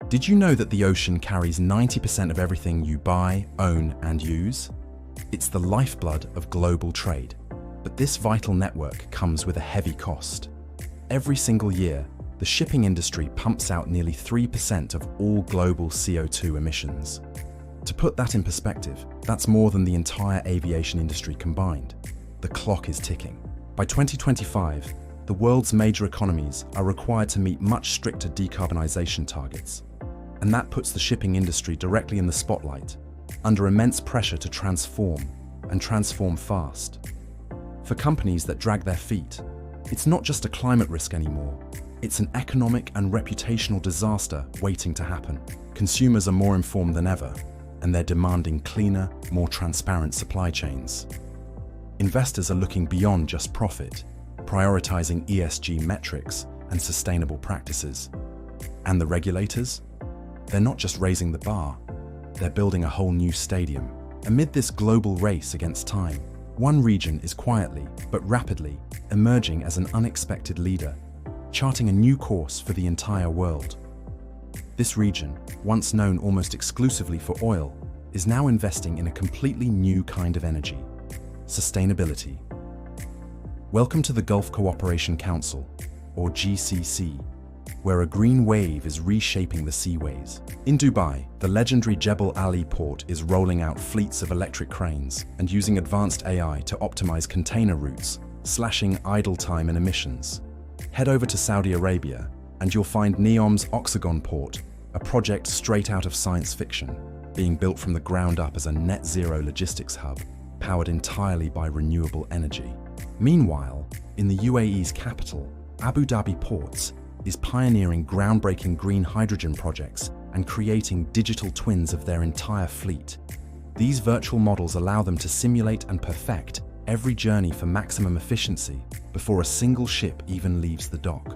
Did you know that the ocean carries 90% of everything you buy, own, and use? It's the lifeblood of global trade. But this vital network comes with a heavy cost. Every single year, the shipping industry pumps out nearly 3% of all global CO2 emissions. To put that in perspective, that's more than the entire aviation industry combined. The clock is ticking. By 2025, the world's major economies are required to meet much stricter decarbonization targets. And that puts the shipping industry directly in the spotlight, under immense pressure to transform, and transform fast. For companies that drag their feet, it's not just a climate risk anymore. It's an economic and reputational disaster waiting to happen. Consumers are more informed than ever, and they're demanding cleaner, more transparent supply chains. Investors are looking beyond just profit, prioritizing ESG metrics and sustainable practices. And the regulators? They're not just raising the bar, they're building a whole new stadium. Amid this global race against time, one region is quietly, but rapidly, emerging as an unexpected leader, charting a new course for the entire world. This region, once known almost exclusively for oil, is now investing in a completely new kind of energy: sustainability. Welcome to the Gulf Cooperation Council, or GCC, where a green wave is reshaping the seaways. In Dubai, the legendary Jebel Ali port is rolling out fleets of electric cranes and using advanced AI to optimize container routes, slashing idle time and emissions. Head over to Saudi Arabia, and you'll find NEOM's Oxagon port, a project straight out of science fiction, being built from the ground up as a net-zero logistics hub, powered entirely by renewable energy. Meanwhile, in the UAE's capital, Abu Dhabi Ports is pioneering groundbreaking green hydrogen projects and creating digital twins of their entire fleet. These virtual models allow them to simulate and perfect every journey for maximum efficiency before a single ship even leaves the dock.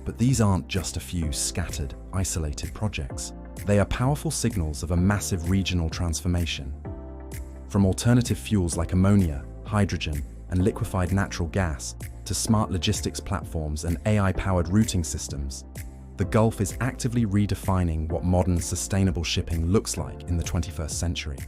But these aren't just a few scattered, isolated projects. They are powerful signals of a massive regional transformation. From alternative fuels like ammonia, hydrogen, and liquefied natural gas, to smart logistics platforms and AI-powered routing systems, the Gulf is actively redefining what modern sustainable shipping looks like in the 21st century.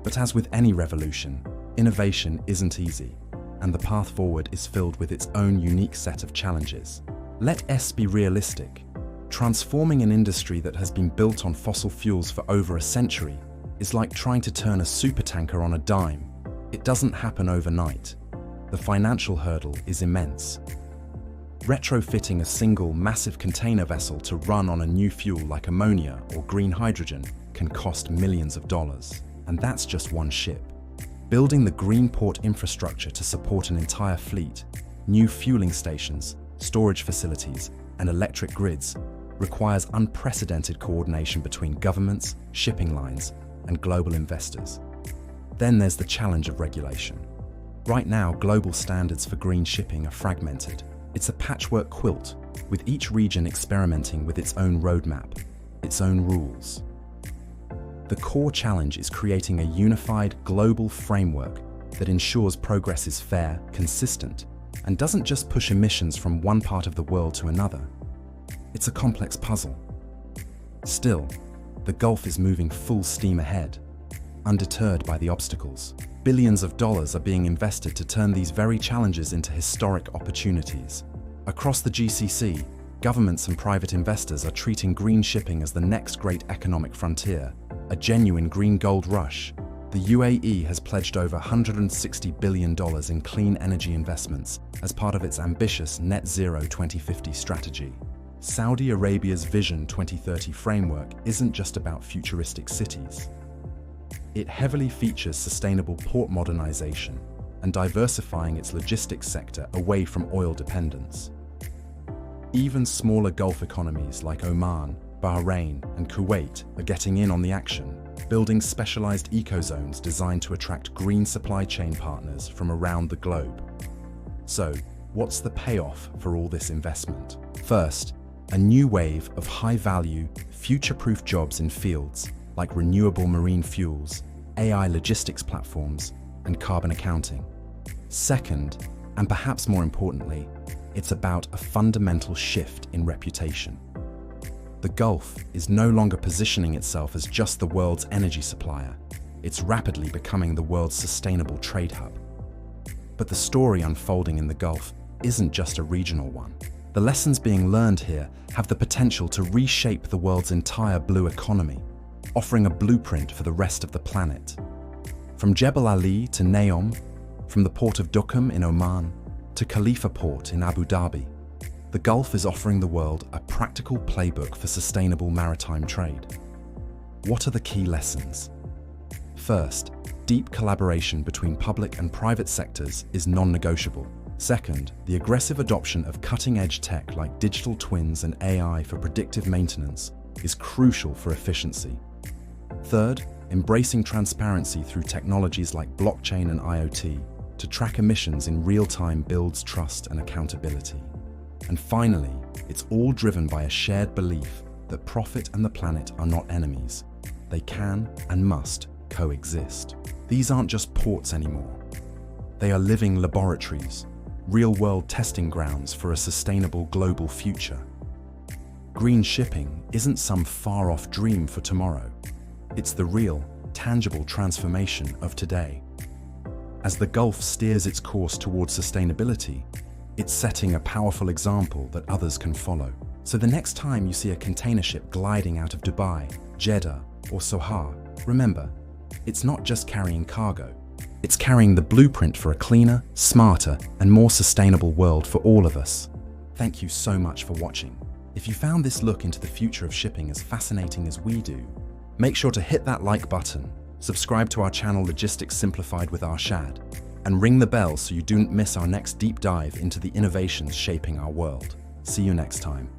But as with any revolution, innovation isn't easy, and the path forward is filled with its own unique set of challenges. Let us be realistic. Transforming an industry that has been built on fossil fuels for over a century is like trying to turn a supertanker on a dime. It doesn't happen overnight. The financial hurdle is immense. Retrofitting a single massive container vessel to run on a new fuel like ammonia or green hydrogen can cost millions of dollars, and that's just one ship. Building the green port infrastructure to support an entire fleet, new fueling stations, storage facilities, and electric grids requires unprecedented coordination between governments, shipping lines, and global investors. Then there's the challenge of regulation. Right now, global standards for green shipping are fragmented. It's a patchwork quilt, with each region experimenting with its own roadmap, its own rules. The core challenge is creating a unified global framework that ensures progress is fair, consistent, and doesn't just push emissions from one part of the world to another. It's a complex puzzle. Still, the Gulf is moving full steam ahead, undeterred by the obstacles. Billions of dollars are being invested to turn these very challenges into historic opportunities. Across the GCC, governments and private investors are treating green shipping as the next great economic frontier, a genuine green gold rush. The UAE has pledged over $160 billion in clean energy investments as part of its ambitious Net Zero 2050 strategy. Saudi Arabia's Vision 2030 framework isn't just about futuristic cities. It heavily features sustainable port modernization and diversifying its logistics sector away from oil dependence. Even smaller Gulf economies like Oman, Bahrain, and Kuwait are getting in on the action, building specialized ecozones designed to attract green supply chain partners from around the globe. So, what's the payoff for all this investment? First, a new wave of high-value, future-proof jobs in fields like renewable marine fuels, AI logistics platforms, and carbon accounting. Second, and perhaps more importantly, it's about a fundamental shift in reputation. The Gulf is no longer positioning itself as just the world's energy supplier. It's rapidly becoming the world's sustainable trade hub. But the story unfolding in the Gulf isn't just a regional one. The lessons being learned here have the potential to reshape the world's entire blue economy, offering a blueprint for the rest of the planet. From Jebel Ali to Neom, from the port of Duqm in Oman to Khalifa Port in Abu Dhabi, the Gulf is offering the world a practical playbook for sustainable maritime trade. What are the key lessons? First, deep collaboration between public and private sectors is non-negotiable. Second, the aggressive adoption of cutting-edge tech like digital twins and AI for predictive maintenance is crucial for efficiency. Third, embracing transparency through technologies like blockchain and IoT to track emissions in real time builds trust and accountability. And finally, it's all driven by a shared belief that profit and the planet are not enemies. They can and must coexist. These aren't just ports anymore. They are living laboratories, real-world testing grounds for a sustainable global future. Green shipping isn't some far-off dream for tomorrow. It's the real, tangible transformation of today. As the Gulf steers its course towards sustainability, it's setting a powerful example that others can follow. So the next time you see a container ship gliding out of Dubai, Jeddah, or Sohar, remember, it's not just carrying cargo. It's carrying the blueprint for a cleaner, smarter, and more sustainable world for all of us. Thank you so much for watching. If you found this look into the future of shipping as fascinating as we do, make sure to hit that like button, subscribe to our channel Logistics Simplified with Arshad, and ring the bell so you don't miss our next deep dive into the innovations shaping our world. See you next time.